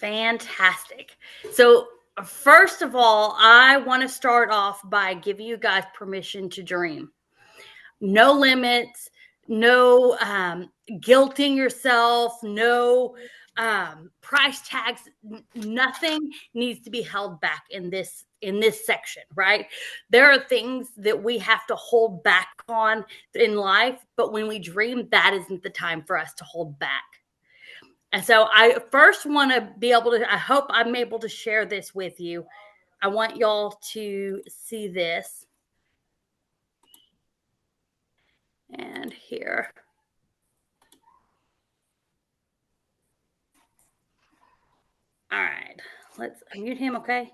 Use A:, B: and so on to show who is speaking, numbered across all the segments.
A: Fantastic. So, first of all, I want to start off by giving you guys permission to dream. No limits, no guilting yourself, no price tags. Nothing needs to be held back in this section, right? There are things that we have to hold back on in life, but when we dream, that isn't the time for us to hold back. And so I first want to be able to, I hope I'm able to share this with you. I want y'all to see this. And here. All right. Let's unmute him, okay?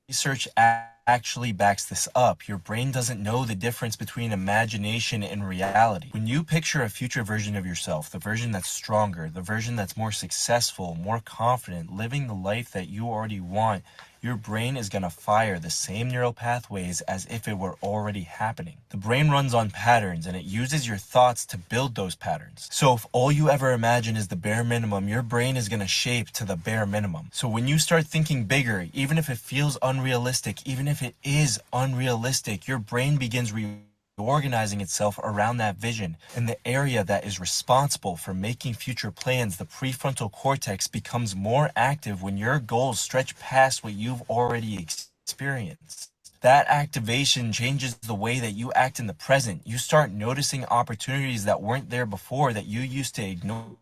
B: Research actually backs this up. Your brain doesn't know the difference between imagination and reality. When you picture a future version of yourself, the version that's stronger, the version that's more successful, more confident, living the life that you already want, your brain is going to fire the same neural pathways as if it were already happening. The brain runs on patterns and it uses your thoughts to build those patterns. So if all you ever imagine is the bare minimum, your brain is going to shape to the bare minimum. So when you start thinking bigger, even if it feels unrealistic, even if it is unrealistic, your brain begins reorganizing itself around that vision. And the area that is responsible for making future plans, the prefrontal cortex, becomes more active when your goals stretch past what you've already experienced. That activation changes the way that you act in the present. You start noticing opportunities that weren't there before that you used to ignore.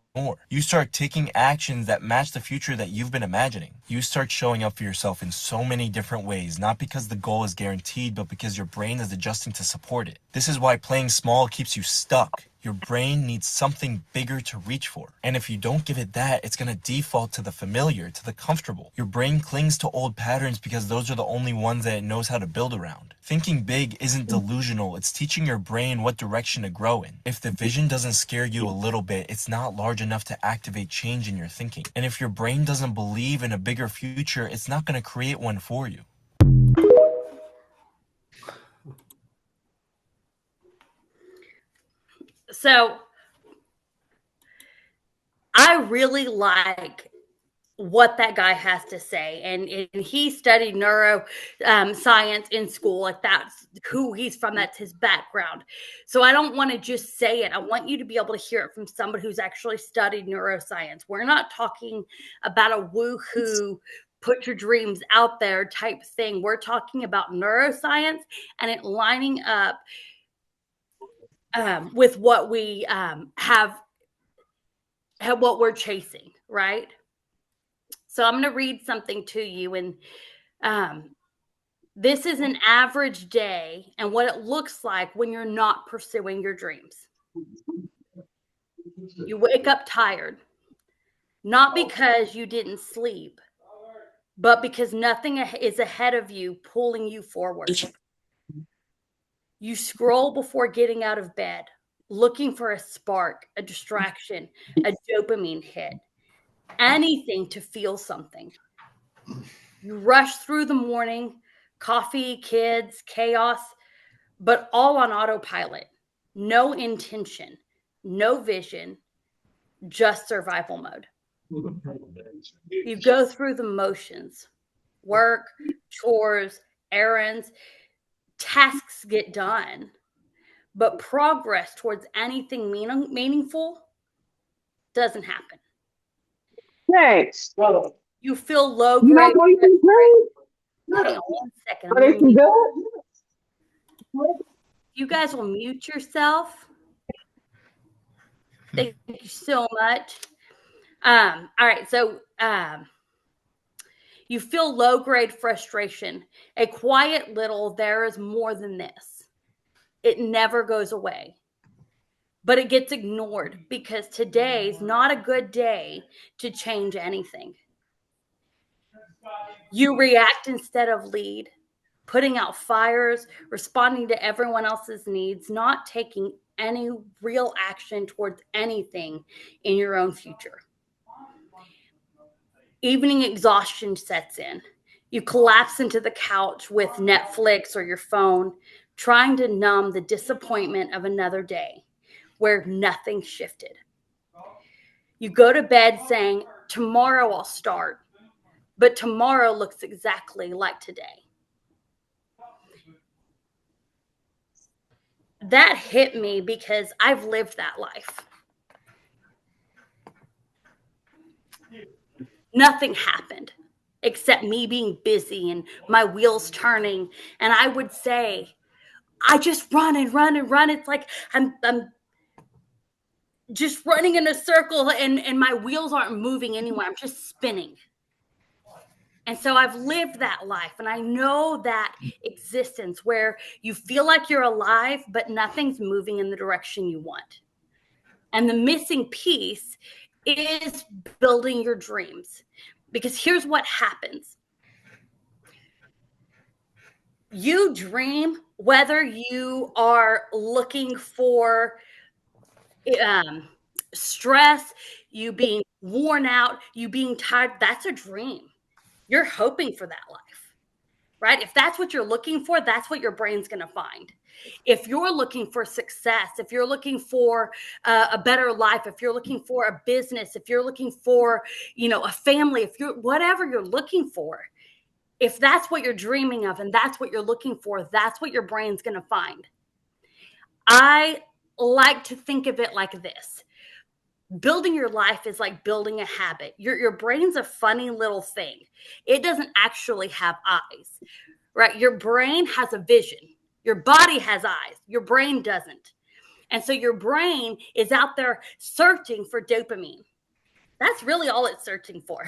B: You start taking actions that match the future that you've been imagining. You start showing up for yourself in so many different ways, not because the goal is guaranteed, but because your brain is adjusting to support it. This is why playing small keeps you stuck. Your brain needs something bigger to reach for. And if you don't give it that, it's going to default to the familiar, to the comfortable. Your brain clings to old patterns because those are the only ones that it knows how to build around. Thinking big isn't delusional, it's teaching your brain what direction to grow in. If the vision doesn't scare you a little bit, it's not large enough to activate change in your thinking. And if your brain doesn't believe in a bigger future, it's not going to create one for you.
A: So I really like what that guy has to say, and he studied neuro science in school. Like, that's who he's from, that's his background. So I don't want to just say it. I want you to be able to hear it from somebody who's actually studied neuroscience. We're not talking about a woohoo put your dreams out there type thing. We're talking about neuroscience and it lining up with what we have what we're chasing, right? So I'm going to read something to you. And this is an average day and what it looks like when you're not pursuing your dreams. You wake up tired, not because you didn't sleep, but because nothing is ahead of you pulling you forward. You scroll before getting out of bed, looking for a spark, a distraction, a dopamine hit, anything to feel something. You rush through the morning, coffee, kids, chaos, but all on autopilot. No intention, no vision, just survival mode. You go through the motions, work, chores, errands, tasks get done, but progress towards anything meaningful doesn't happen.
C: Thanks.
A: You feel low
C: You
A: grade.
C: not going to
A: Hang on one second.
C: Are they good?
A: You guys will mute yourself. Thank you so much. All right. So you feel low grade frustration, a quiet little, there is more than this. It never goes away, but it gets ignored because today's not a good day to change anything. You react instead of lead, putting out fires, responding to everyone else's needs, not taking any real action towards anything in your own future. Evening exhaustion sets in. You collapse into the couch with Netflix or your phone, trying to numb the disappointment of another day where nothing shifted. You go to bed saying, tomorrow I'll start, but tomorrow looks exactly like today. That hit me because I've lived that life. Nothing happened except me being busy and my wheels turning. And I would say, I just run and run and run. It's like I'm just running in a circle and my wheels aren't moving anywhere. I'm just spinning. And so I've lived that life, and I know that existence where you feel like you're alive, but nothing's moving in the direction you want. And the missing piece is building your dreams. Because here's what happens. You dream whether you are looking for stress, you being worn out, you being tired. That's a dream. You're hoping for that life, right? If that's what you're looking for, that's what your brain's going to find. If you're looking for success, if you're looking for a better life, if you're looking for a business, if you're looking for, a family, if you're whatever you're looking for, if that's what you're dreaming of and that's what you're looking for, that's what your brain's going to find. I like to think of it like this. Building your life is like building a habit. Your brain's a funny little thing. It doesn't actually have eyes, right? Your brain has a vision. Your body has eyes. Your brain doesn't. And so your brain is out there searching for dopamine. That's really all it's searching for.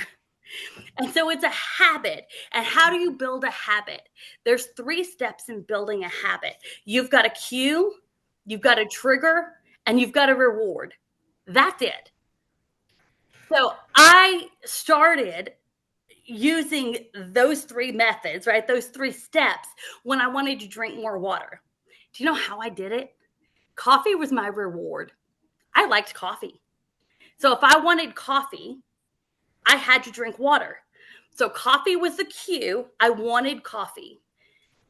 A: And so it's a habit. And how do you build a habit? There's 3 steps in building a habit. You've got a cue, you've got a trigger, and you've got a reward. That's it. So I started using those 3 methods, right? Those 3 steps when I wanted to drink more water. Do you know how I did it? Coffee was my reward. I liked coffee. So if I wanted coffee, I had to drink water. So coffee was the cue. I wanted coffee.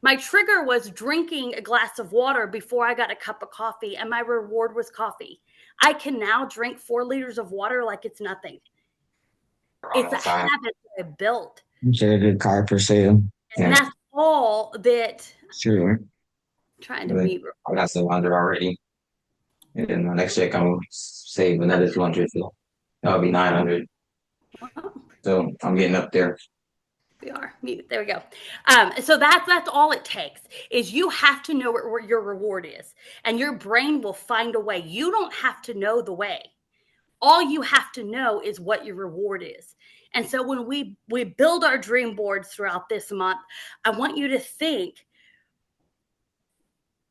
A: My trigger was drinking a glass of water before I got a cup of coffee, and my reward was coffee. I can now drink 4 liters of water like it's nothing. It's a habit that I built.
D: Get a good card per se.
A: And
D: Yeah,
A: that's all that
D: sure.
A: I'm trying to meet.
D: I got 700 already. And then my next check, I'm gonna save another 200. So that'll be 900.
A: Wow.
D: So I'm getting up there.
A: We are mute. There we go. So that's all it takes is you have to know what your reward is, and your brain will find a way. You don't have to know the way. All you have to know is what your reward is. And so when we build our dream boards throughout this month, I want you to think,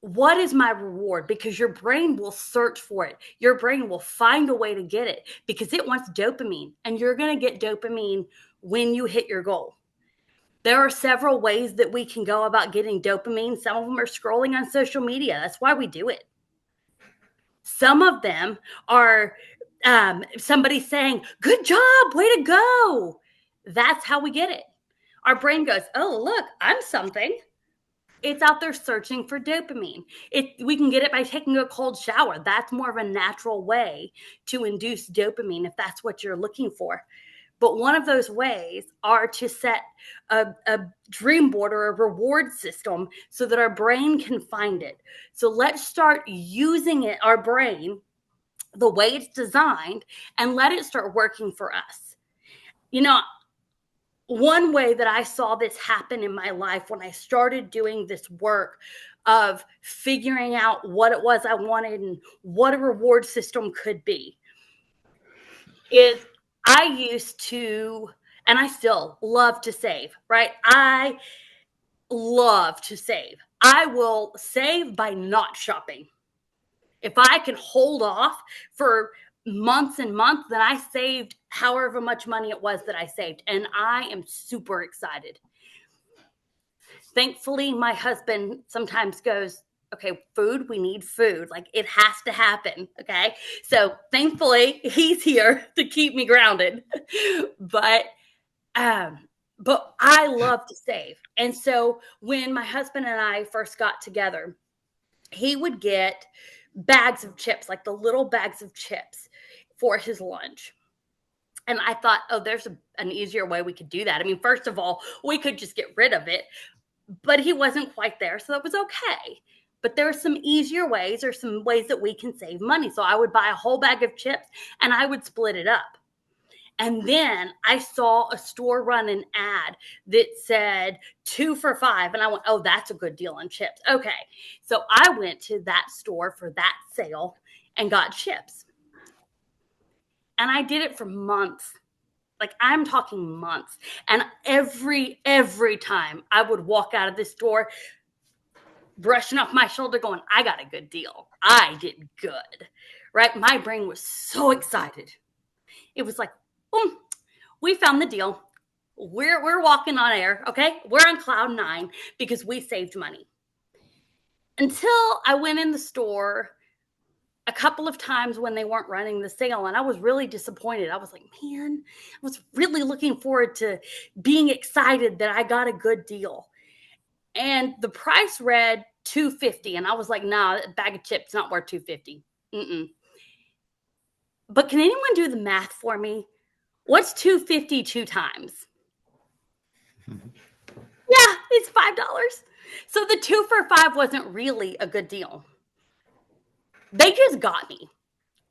A: what is my reward? Because your brain will search for it. Your brain will find a way to get it because it wants dopamine, and you're going to get dopamine when you hit your goal. There are several ways that we can go about getting dopamine. Some of them are scrolling on social media. That's why we do it. Some of them are somebody saying, good job, way to go. That's how we get it. Our brain goes, oh, look, I'm something. It's out there searching for dopamine. We can get it by taking a cold shower. That's more of a natural way to induce dopamine if that's what you're looking for. But one of those ways are to set a dream board or a reward system so that our brain can find it. So let's start using it, our brain, the way it's designed, and let it start working for us. One way that I saw this happen in my life when I started doing this work of figuring out what it was I wanted and what a reward system could be is I used to, and I still love to save, right? I love to save. I will save by not shopping. If I can hold off for months and months, then I saved however much money it was that I saved. And I am super excited. Thankfully, my husband sometimes goes, okay, food, we need food. Like it has to happen. Okay. So thankfully he's here to keep me grounded. But I love to save. And so when my husband and I first got together, he would get bags of chips, like the little bags of chips for his lunch. And I thought, oh, there's an easier way we could do that. I mean, first of all, we could just get rid of it, but he wasn't quite there, so that was okay. But there are some easier ways, or some ways that we can save money. So I would buy a whole bag of chips and I would split it up. And then I saw a store run an ad that said 2 for $5. And I went, oh, that's a good deal on chips. Okay. So I went to that store for that sale and got chips. And I did it for months. Like, I'm talking months. And every time I would walk out of this store, brushing off my shoulder going, I got a good deal. I did good, right? My brain was so excited. It was like, boom, we found the deal. We're walking on air, okay? We're on cloud 9 because we saved money. Until I went in the store a couple of times when they weren't running the sale, and I was really disappointed. I was like, man, I was really looking forward to being excited that I got a good deal. And the price read $2.50, and I was like, nah, a bag of chips not worth $2.50. But can anyone do the math for me? What's $2.50 2 times? Yeah, it's $5. So the 2 for $5 wasn't really a good deal. They just got me.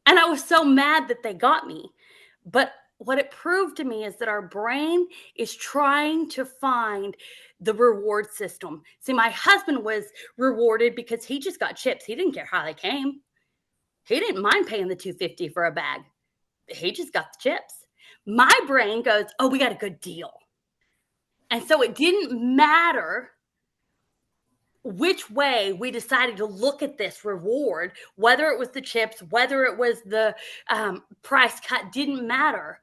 A: And I was so mad that they got me. But what it proved to me is that our brain is trying to find the reward system. See, my husband was rewarded because he just got chips. He didn't care how they came. He didn't mind paying the $2.50 for a bag. He just got the chips. My brain goes, oh, we got a good deal. And so it didn't matter which way we decided to look at this reward, whether it was the chips, whether it was the price cut, didn't matter.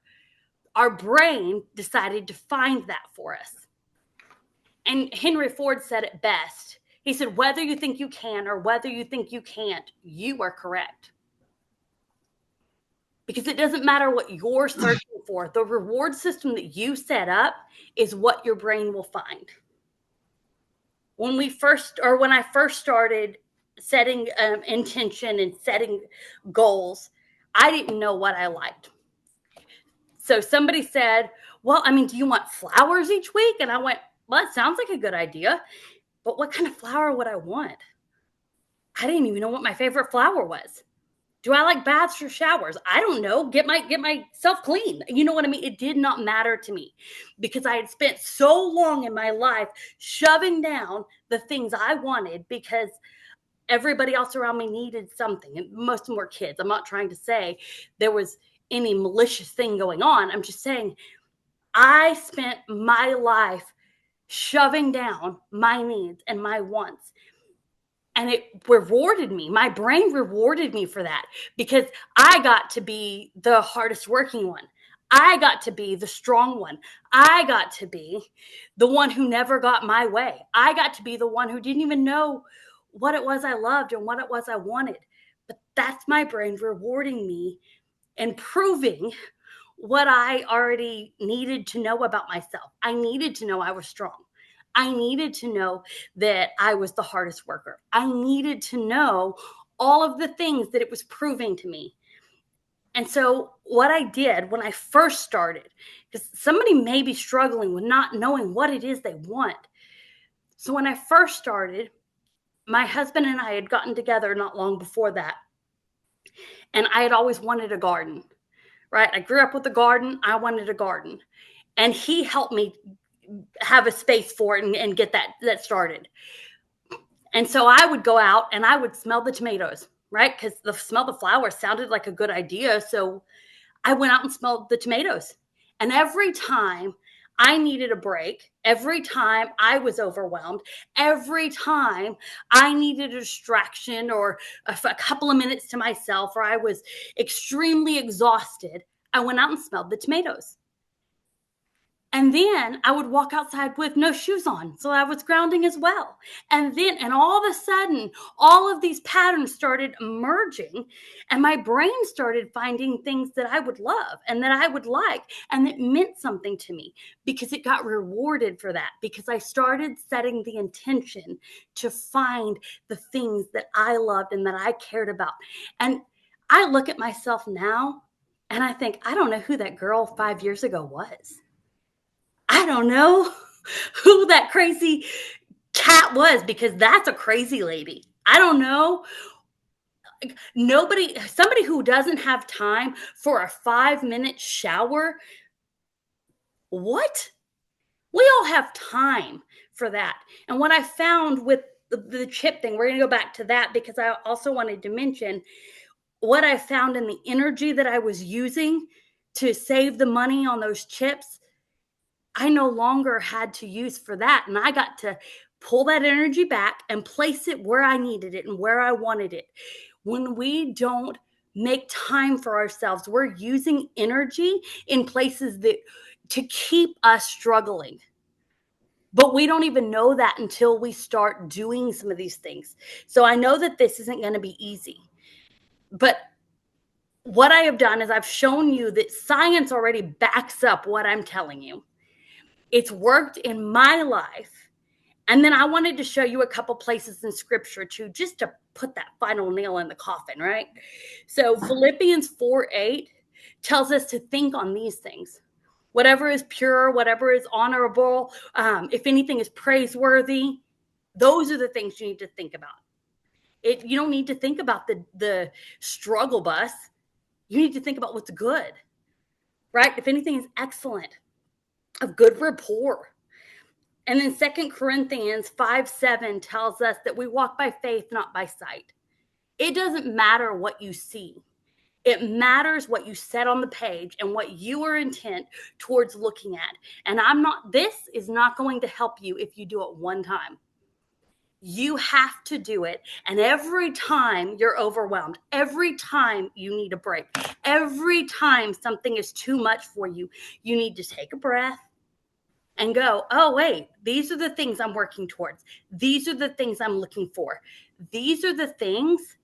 A: Our brain decided to find that for us. And Henry Ford said it best. He said, whether you think you can or whether you think you can't, you are correct. Because it doesn't matter what you're searching for. The reward system that you set up is what your brain will find. When I first started setting intention and setting goals, I didn't know what I liked. So somebody said, well, I mean, do you want flowers each week? And I went, well, that sounds like a good idea. But what kind of flower would I want? I didn't even know what my favorite flower was. Do I like baths or showers? I don't know. Get myself clean. You know what I mean? It did not matter to me because I had spent so long in my life shoving down the things I wanted because everybody else around me needed something. And most of them were kids. I'm not trying to say there was any malicious thing going on. I'm just saying I spent my life shoving down my needs and my wants. And it rewarded me. My brain rewarded me for that because I got to be the hardest working one. I got to be the strong one. I got to be the one who never got my way. I got to be the one who didn't even know what it was I loved and what it was I wanted. But that's my brain rewarding me and proving what I already needed to know about myself. I needed to know I was strong. I needed to know that I was the hardest worker. I needed to know all of the things that it was proving to me. And so what I did when I first started, because somebody may be struggling with not knowing what it is they want. So when I first started, my husband and I had gotten together not long before that. And I had always wanted a garden, right? I grew up with a garden. I wanted a garden. And he helped me have a space for it and get that started. And so I would go out and I would smell the tomatoes, right? Because the smell of the flowers sounded like a good idea. So I went out and smelled the tomatoes. And every time I needed a break, every time I was overwhelmed, every time I needed a distraction or a couple of minutes to myself, or I was extremely exhausted, I went out and smelled the tomatoes. And then I would walk outside with no shoes on. So I was grounding as well. And all of a sudden, all of these patterns started emerging, and my brain started finding things that I would love and that I would like. And it meant something to me because it got rewarded for that, because I started setting the intention to find the things that I loved and that I cared about. And I look at myself now and I think, I don't know who that girl 5 years ago was. I don't know who that crazy cat was, because that's a crazy lady. I don't know. Somebody who doesn't have time for a 5-minute shower. What? We all have time for that. And what I found with the chip thing, we're going to go back to that because I also wanted to mention what I found in the energy that I was using to save the money on those chips. I no longer had to use for that. And I got to pull that energy back and place it where I needed it and where I wanted it. When we don't make time for ourselves, we're using energy in places that to keep us struggling. But we don't even know that until we start doing some of these things. So I know that this isn't going to be easy. But what I have done is I've shown you that science already backs up what I'm telling you. It's worked in my life. And then I wanted to show you a couple places in scripture too, just to put that final nail in the coffin, right? So Philippians 4:8 tells us to think on these things. Whatever is pure, whatever is honorable, if anything is praiseworthy, those are the things you need to think about. You don't need to think about the struggle bus. You need to think about what's good, right? If anything is excellent, of good rapport. And then 2 Corinthians 5:7 tells us that we walk by faith, not by sight. It doesn't matter what you see. It matters what you set on the page and what you are intent towards looking at. And this is not going to help you if you do it one time. You have to do it. And every time you're overwhelmed, every time you need a break, every time something is too much for you, you need to take a breath and go, oh, wait, these are the things I'm working towards. These are the things I'm looking for. These are the things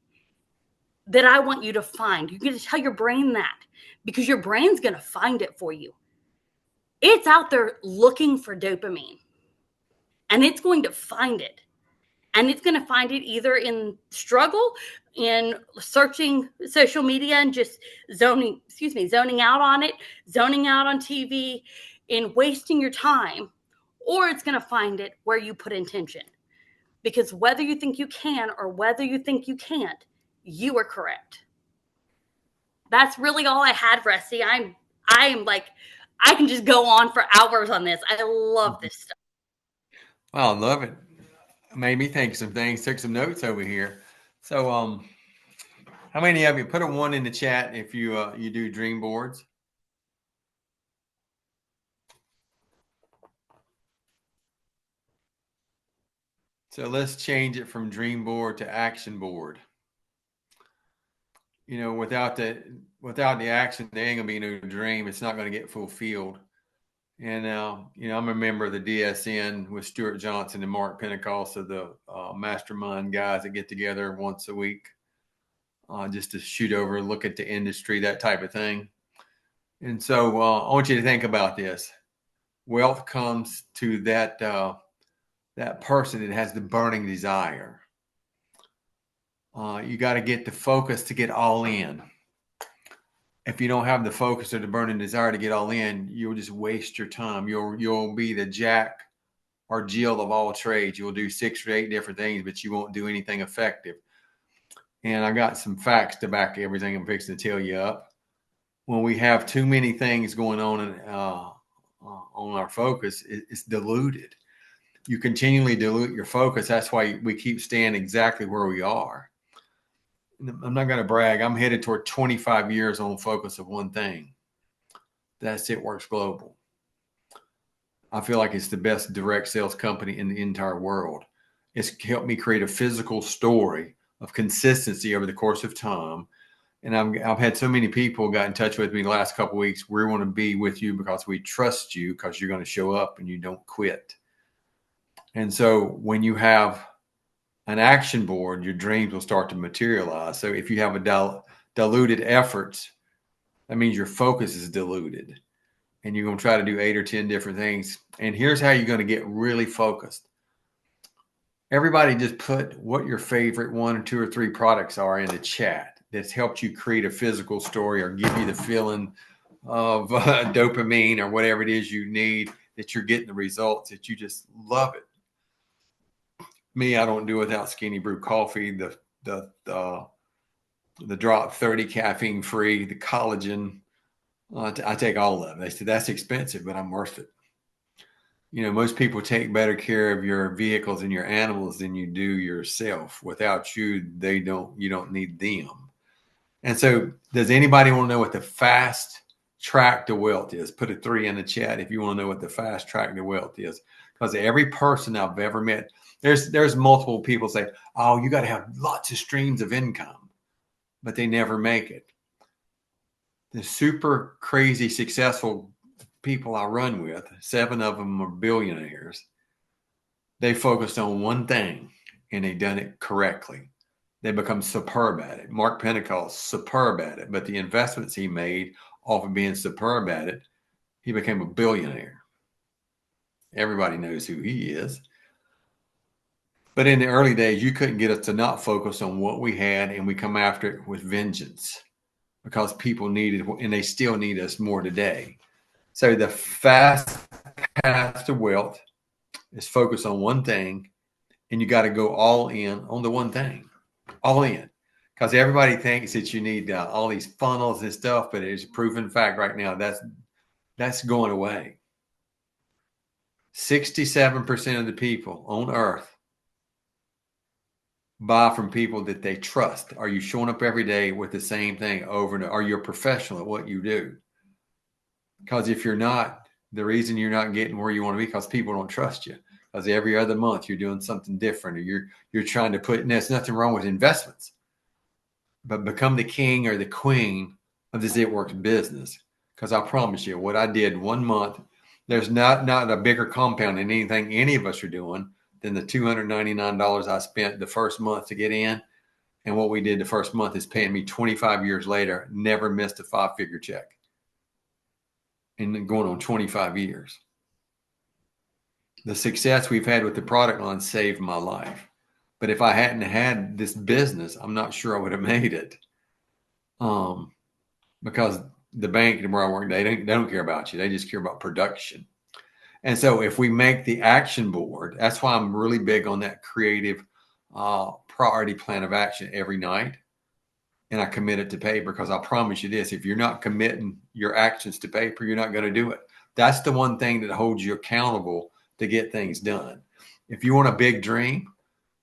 A: that I want you to find. You're going to tell your brain that because your brain's going to find it for you. It's out there looking for dopamine, and it's going to find it. And it's going to find it either in struggle, in searching social media and just zoning out on it, zoning out on TV, in wasting your time, or it's going to find it where you put intention. Because whether you think you can or whether you think you can't, you are correct. That's really all I had, Rusty. I am like, I can just go on for hours on this. I love this stuff.
E: Well, I love it. Made me think of some things, took some notes over here. So, how many of you put a 1 in the chat if you you do dream boards? So let's change it from dream board to action board. You know, without the action, there ain't gonna be no dream. It's not gonna get fulfilled. And you know, I'm a member of the DSN with Stuart Johnson and Mark Pentecost, of the mastermind guys that get together once a week, just to shoot over, look at the industry, that type of thing. And so I want you to think about this. Wealth comes to that person that has the burning desire. You got to get the focus to get all in. If you don't have the focus or the burning desire to get all in, you'll just waste your time. You'll be the Jack or Jill of all trades. You'll do 6 or 8 different things, but you won't do anything effective. And I got some facts to back everything I'm fixing to tell you up. When we have too many things going on our focus, it's diluted. You continually dilute your focus. That's why we keep staying exactly where we are. I'm not going to brag. I'm headed toward 25 years on focus of one thing. That's It Works Global. I feel like it's the best direct sales company in the entire world. It's helped me create a physical story of consistency over the course of time. And I've had so many people got in touch with me the last couple of weeks. We want to be with you because we trust you because you're going to show up and you don't quit. And so when you have an action board, your dreams will start to materialize. So if you have a diluted efforts, that means your focus is diluted. And you're going to try to do 8 or 10 different things. And here's how you're going to get really focused. Everybody just put what your favorite 1 or 2 or 3 products are in the chat that's helped you create a physical story or give you the feeling of dopamine or whatever it is you need, that you're getting the results, that you just love it. Me, I don't do without Skinny Brew coffee, the drop 30 caffeine free, the collagen. I take all of them. They said that's expensive, but I'm worth it. You know, most people take better care of your vehicles and your animals than you do yourself. Without you, you don't need them. And so, does anybody want to know what the fast track to wealth is? Put a 3 in the chat if you want to know what the fast track to wealth is. Because every person I've ever met, there's multiple people say, oh, you got to have lots of streams of income, but they never make it. The super crazy successful people I run with, 7 of them are billionaires. They focused on one thing and they done it correctly. They become superb at it. Mark Pentecost, superb at it. But the investments he made off of being superb at it, he became a billionaire. Everybody knows who he is. But in the early days, you couldn't get us to not focus on what we had, and we come after it with vengeance because people needed, and they still need us more today. So the fast path to wealth is focus on one thing, and you got to go all in on the one thing, all in. Because everybody thinks that you need all these funnels and stuff, but it's a proven fact right now that's going away. 67% of the people on earth buy from people that they trust. Are you showing up every day with the same thing over and over? Are you a professional at what you do? Because if you're not, the reason you're not getting where you want to be because people don't trust you. Because every other month you're doing something different, or you're trying to put. And there's nothing wrong with investments, but become the king or the queen of this It Works business. Because I promise you, what I did 1 month, there's not a bigger compound in anything any of us are doing than the $299 I spent the first month to get in. And what we did the first month is paying me 25 years later, never missed a 5-figure check. And then going on 25 years. The success we've had with the product line saved my life. But if I hadn't had this business, I'm not sure I would have made it. Because the bank where I work, they don't care about you. They just care about production. And so if we make the action board, that's why I'm really big on that creative priority plan of action every night. And I commit it to paper because I promise you this, if you're not committing your actions to paper, you're not going to do it. That's the one thing that holds you accountable to get things done. If you want a big dream,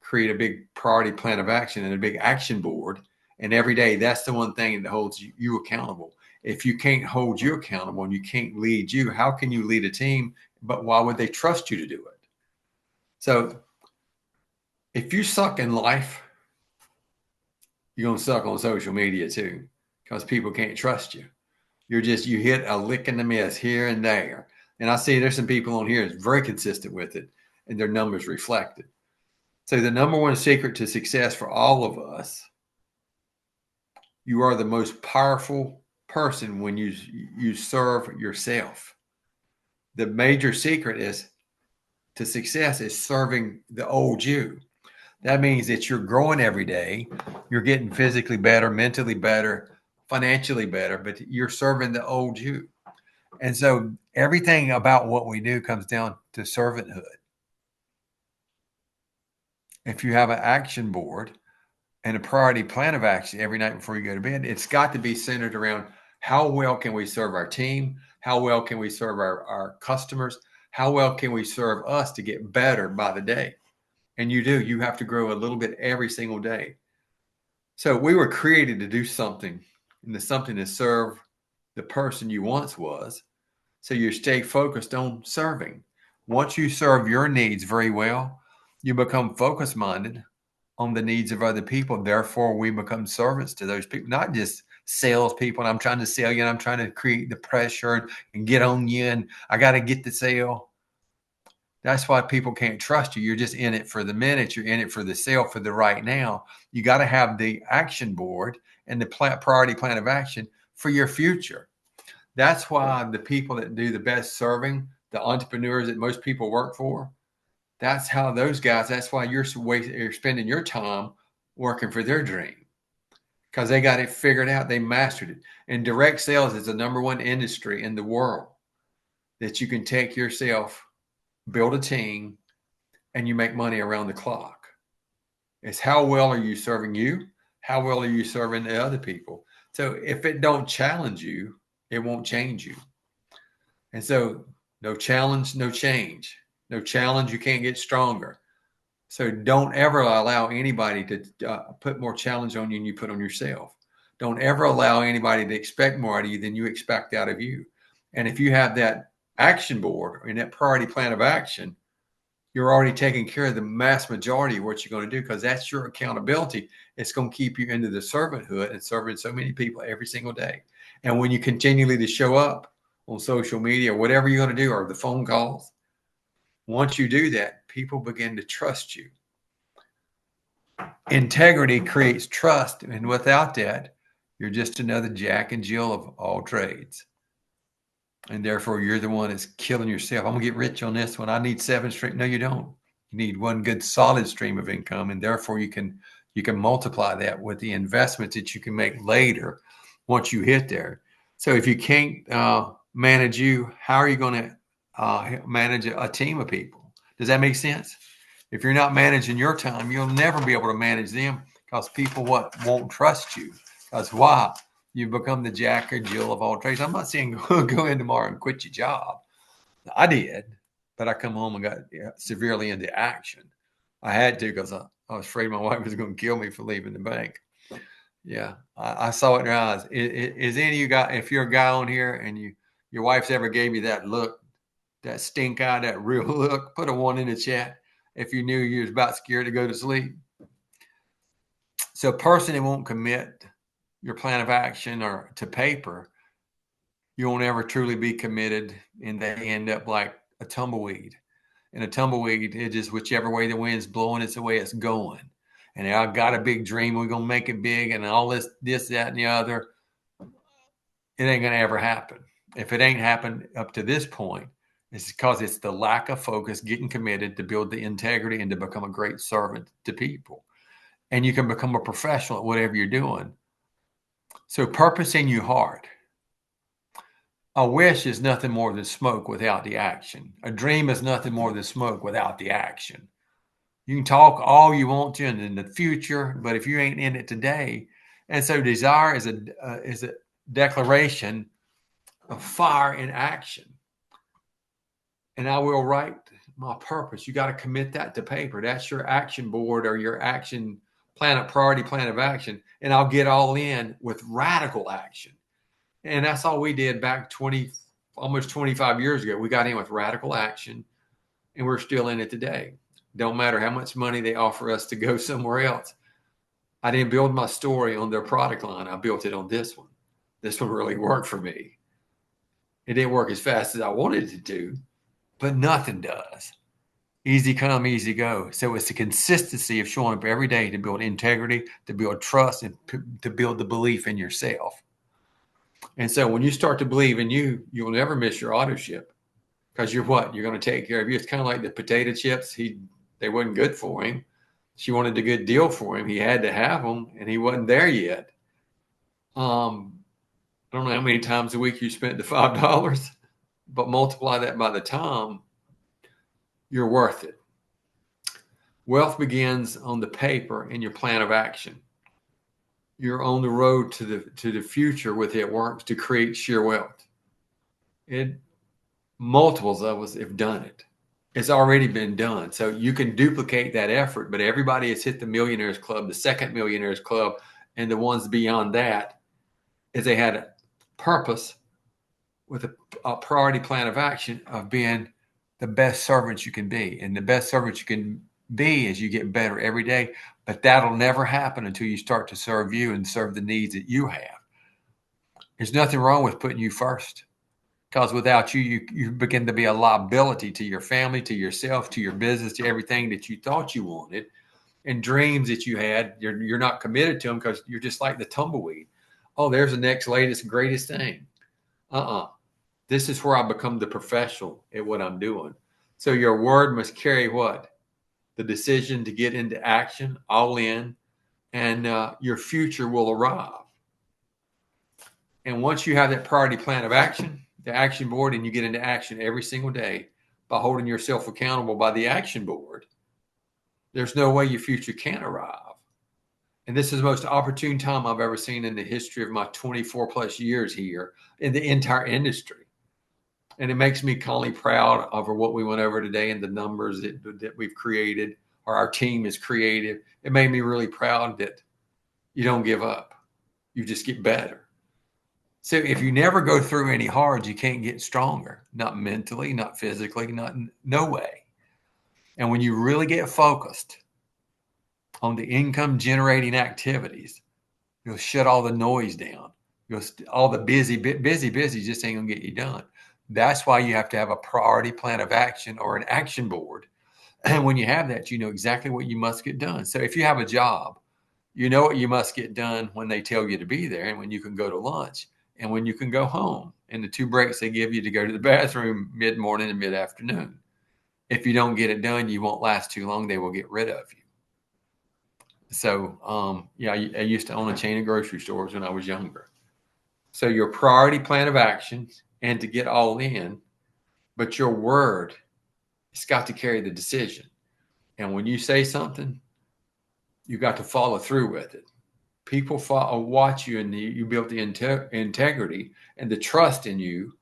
E: create a big priority plan of action and a big action board. And every day, that's the one thing that holds you accountable. If you can't hold you accountable and you can't lead you, how can you lead a team? But why would they trust you to do it? So if you suck in life, you're going to suck on social media too, because people can't trust you. You hit a lick in the miss here and there. And I see there's some people on here that's very consistent with it and their numbers reflect it. So the number one secret to success for all of us, you are the most powerful person when you serve yourself. The major secret to success is serving the old you. That means that you're growing every day. You're getting physically better, mentally better, financially better, but you're serving the old you. And so everything about what we do comes down to servanthood. If you have an action board and a priority plan of action every night before you go to bed, it's got to be centered around how well can we serve our team? How well can we serve our customers? How well can we serve us to get better by the day? And you have to grow a little bit every single day. So we were created to do something, and the something to serve the person you once was. So you stay focused on serving. Once you serve your needs very well, you become focus minded on the needs of other people. Therefore, we become servants to those people, not just salespeople. And I'm trying to sell you, and I'm trying to create the pressure and get on you, and I got to get the sale. That's why people can't trust you. You're just in it for the minute. You're in it for the sale, for the right now. You got to have the action board and the priority plan of action for your future. That's why the people that do the best serving, the entrepreneurs that most people work for, that's how those guys, that's why you're spending your time working for their dream, because they got it figured out. They mastered it. And direct sales is the number one industry in the world that you can take yourself, build a team, and you make money around the clock. It's how well are you serving you? How well are you serving the other people? So if it don't challenge you, it won't change you. And so no challenge, no change. No challenge, you can't get stronger. So don't ever allow anybody to put more challenge on you than you put on yourself. Don't ever allow anybody to expect more out of you than you expect out of you. And if you have that action board and that priority plan of action, you're already taking care of the mass majority of what you're going to do, because that's your accountability. It's going to keep you into the servanthood and serving so many people every single day. And when you continually to show up on social media, whatever you're going to do, or the phone calls, once you do that, people begin to trust you. Integrity creates trust. And without that, you're just another Jack and Jill of all trades. And therefore, you're the one that's killing yourself. I'm going to get rich on this one. I need 7 streams. No, you don't. You need one good solid stream of income. And therefore, you can multiply that with the investments that you can make later once you hit there. So if you can't manage you, how are you going to manage a team of people? Does that make sense? If you're not managing your time, you'll never be able to manage them, because people won't trust you. Because why? You become the Jack or Jill of all trades. I'm not saying go in tomorrow and quit your job. I did, but I come home and got severely into action. I had to, because I was afraid my wife was going to kill me for leaving the bank. Yeah, I saw it in her eyes. Is any of you guys, if you're a guy on here and your wife's ever gave you that look, that stink eye, that real look, put a 1 in the chat if you knew you was about scared to go to sleep. So a person that won't commit your plan of action or to paper, you won't ever truly be committed, and they end up like a tumbleweed. And a tumbleweed, it just whichever way the wind's blowing, it's the way it's going. And I got a big dream, we're gonna make it big, and all this, that, and the other. It ain't gonna ever happen. If it ain't happened up to this point, it's because it's the lack of focus, getting committed to build the integrity and to become a great servant to people. And you can become a professional at whatever you're doing. So purpose in your heart. A wish is nothing more than smoke without the action. A dream is nothing more than smoke without the action. You can talk all you want to in the future, but if you ain't in it today, and so desire is a declaration of fire in action. And I will write my purpose. You got to commit that to paper. That's your action board or your action plan, priority plan of action. And I'll get all in with radical action. And that's all we did back almost 25 years ago. We got in with radical action, and we're still in it today. Don't matter how much money they offer us to go somewhere else. I didn't build my story on their product line. I built it on this one. This one really worked for me. It didn't work as fast as I wanted it to, but nothing does. Easy come, easy go. So it's the consistency of showing up every day to build integrity, to build trust, and to build the belief in yourself. And so when you start to believe in you, you'll never miss your auto ship, because you're what? You're going to take care of you. It's kind of like the potato chips. They wasn't good for him. She wanted a good deal for him. He had to have them, and he wasn't there yet. I don't know how many times a week you spent the $5, but multiply that by the time, you're worth it. Wealth begins on the paper in your plan of action. You're on the road to the future with it works to create sheer wealth. Multiples of us have done it. It's already been done. So you can duplicate that effort, but everybody has hit the Millionaires Club, the second Millionaires Club, and the ones beyond that is they had a purpose with a priority plan of action of being the best servants you can be. And the best servants you can B is you get better every day, but that'll never happen until you start to serve you and serve the needs that you have. There's nothing wrong with putting you first, because without you, you begin to be a liability to your family, to yourself, to your business, to everything that you thought you wanted, and dreams that you had. You're not committed to them because you're just like the tumbleweed. Oh, there's the next latest greatest thing. This is where I become the professional at what I'm doing. So your word must carry what? The decision to get into action, all in, and your future will arrive. And once you have that priority plan of action, the action board, and you get into action every single day by holding yourself accountable by the action board, there's no way your future can't arrive. And this is the most opportune time I've ever seen in the history of my 24 plus years here in the entire industry. And it makes me kindly proud of what we went over today and the numbers that we've created, or our team is creative. It made me really proud that you don't give up. You just get better. So if you never go through any hard, you can't get stronger, not mentally, not physically, no way. And when you really get focused on the income generating activities, you'll shut all the noise down. All the busy just ain't gonna get you done. That's why you have to have a priority plan of action or an action board. And when you have that, you know exactly what you must get done. So if you have a job, you know what you must get done when they tell you to be there, and when you can go to lunch, and when you can go home, and the 2 breaks they give you to go to the bathroom mid-morning and mid-afternoon. If you don't get it done, you won't last too long. They will get rid of you. So, I used to own a chain of grocery stores when I was younger. So your priority plan of action, and to get all in, but your word, it's got to carry the decision. And when you say something, you got to follow through with it. People watch you, and you build the integrity and the trust in you,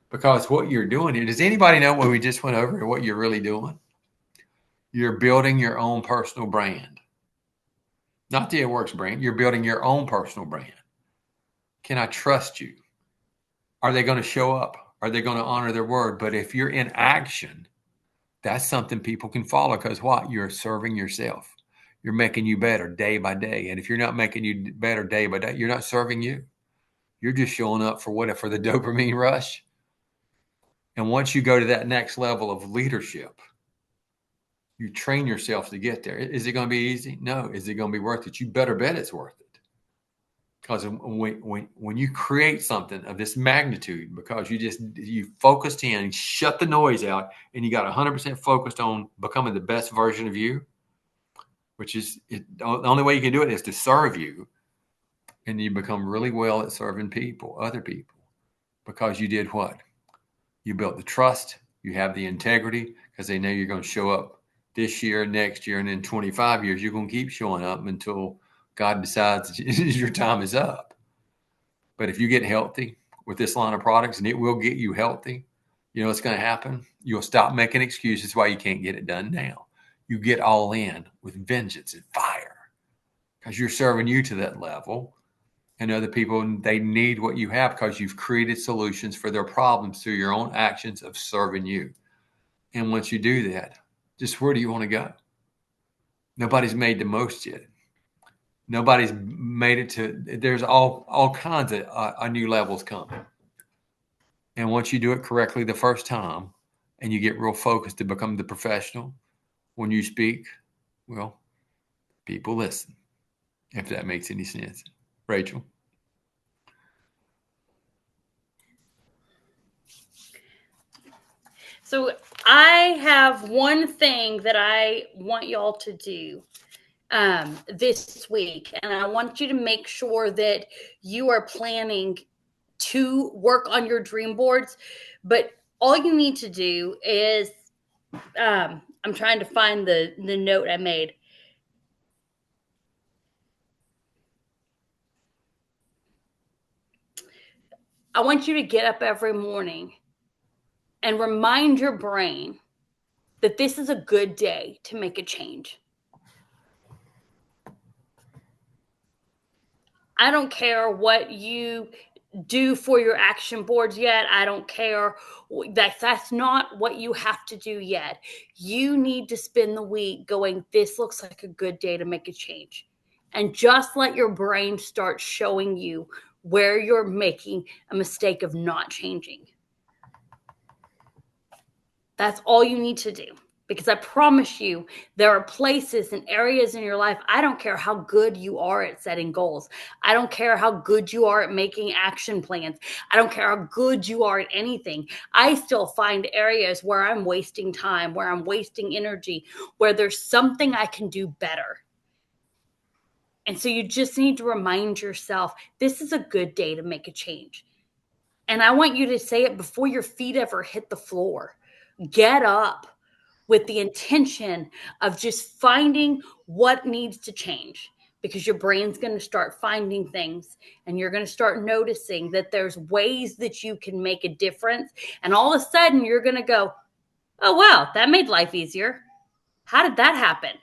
E: because what you're doing. Does anybody know what we just went over, what you're really doing? You're building your own personal brand, not the It Works brand. You're building your own personal brand. Can I trust you? Are they going to show up? Are they going to honor their word? But if you're in action, that's something people can follow, because what? You're serving yourself. You're making you better day by day. And if you're not making you better day by day, you're not serving you. You're just showing up for what? For the dopamine rush. And once you go to that next level of leadership, you train yourself to get there. Is it going to be easy? No. Is it going to be worth it? You better bet it's worth it. Because when you create something of this magnitude, because you focused in, shut the noise out, and you got 100% focused on becoming the best version of you, which is the only way you can do it is to serve you. And you become really well at serving other people, because you did what? You built the trust. You have the integrity, because they know you're going to show up this year, next year, and in 25 years, you're going to keep showing up until God decides your time is up. But if you get healthy with this line of products, and it will get you healthy, you know what's going to happen? You'll stop making excuses why you can't get it done now. You get all in with vengeance and fire, because you're serving you to that level. And other people, they need what you have, because you've created solutions for their problems through your own actions of serving you. And once you do that, just where do you want to go? Nobody's made the most yet. Nobody's made it to, there's all kinds of new levels coming. And once you do it correctly the first time, and you get real focused to become the professional, when you speak, well, people listen, if that makes any sense. Rachel?
A: So I have one thing that I want y'all to do this week, and I want you to make sure that you are planning to work on your dream boards. But all you need to do is, I'm trying to find the note I made. I want you to get up every morning and remind your brain that this is a good day to make a change. I don't care what you do for your action boards yet. I don't care. That's not what you have to do yet. You need to spend the week going, this looks like a good day to make a change. And just let your brain start showing you where you're making a mistake of not changing. That's all you need to do. Because I promise you, there are places and areas in your life. I don't care how good you are at setting goals. I don't care how good you are at making action plans. I don't care how good you are at anything. I still find areas where I'm wasting time, where I'm wasting energy, where there's something I can do better. And so you just need to remind yourself, this is a good day to make a change. And I want you to say it before your feet ever hit the floor. Get up with the intention of just finding what needs to change, because your brain's going to start finding things and you're going to start noticing that there's ways that you can make a difference. And all of a sudden you're going to go, oh, wow, that made life easier. How did that happen?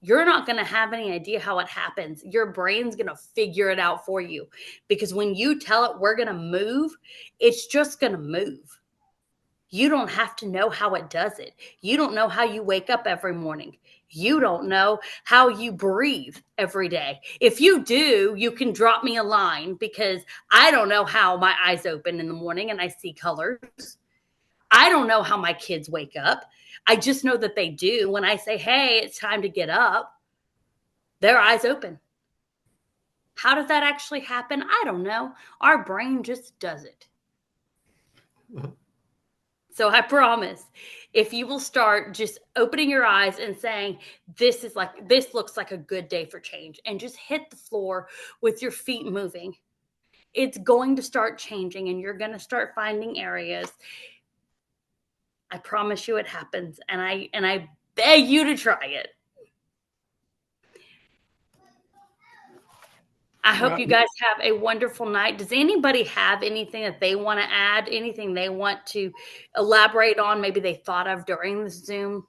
A: You're not going to have any idea how it happens. Your brain's going to figure it out for you, because when you tell it we're going to move, it's just going to move. You don't have to know how it does it. You don't know how you wake up every morning. You don't know how you breathe every day. If you do, you can drop me a line, because I don't know how my eyes open in the morning and I see colors. I don't know how my kids wake up. I just know that they do. When I say, hey, it's time to get up, their eyes open. How does that actually happen? I don't know. Our brain just does it. So I promise, if you will start just opening your eyes and saying, this looks like a good day for change, and just hit the floor with your feet moving, it's going to start changing and you're going to start finding areas. I promise you it happens. And I beg you to try it. I hope you guys have a wonderful night. Does anybody have anything that they want to add? Anything they want to elaborate on? Maybe they thought of during the Zoom?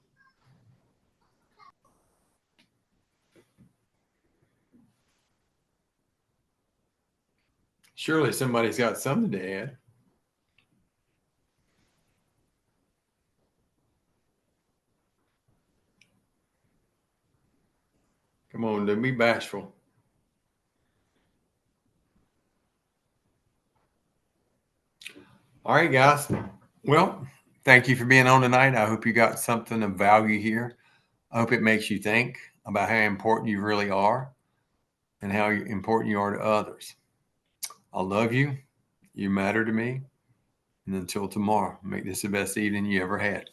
E: Surely somebody's got something to add. Come on, don't be bashful. All right, guys. Well, thank you for being on tonight. I hope you got something of value here. I hope it makes you think about how important you really are and how important you are to others. I love you. You matter to me. And until tomorrow, make this the best evening you ever had.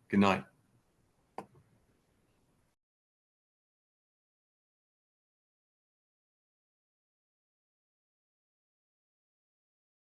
E: Good night.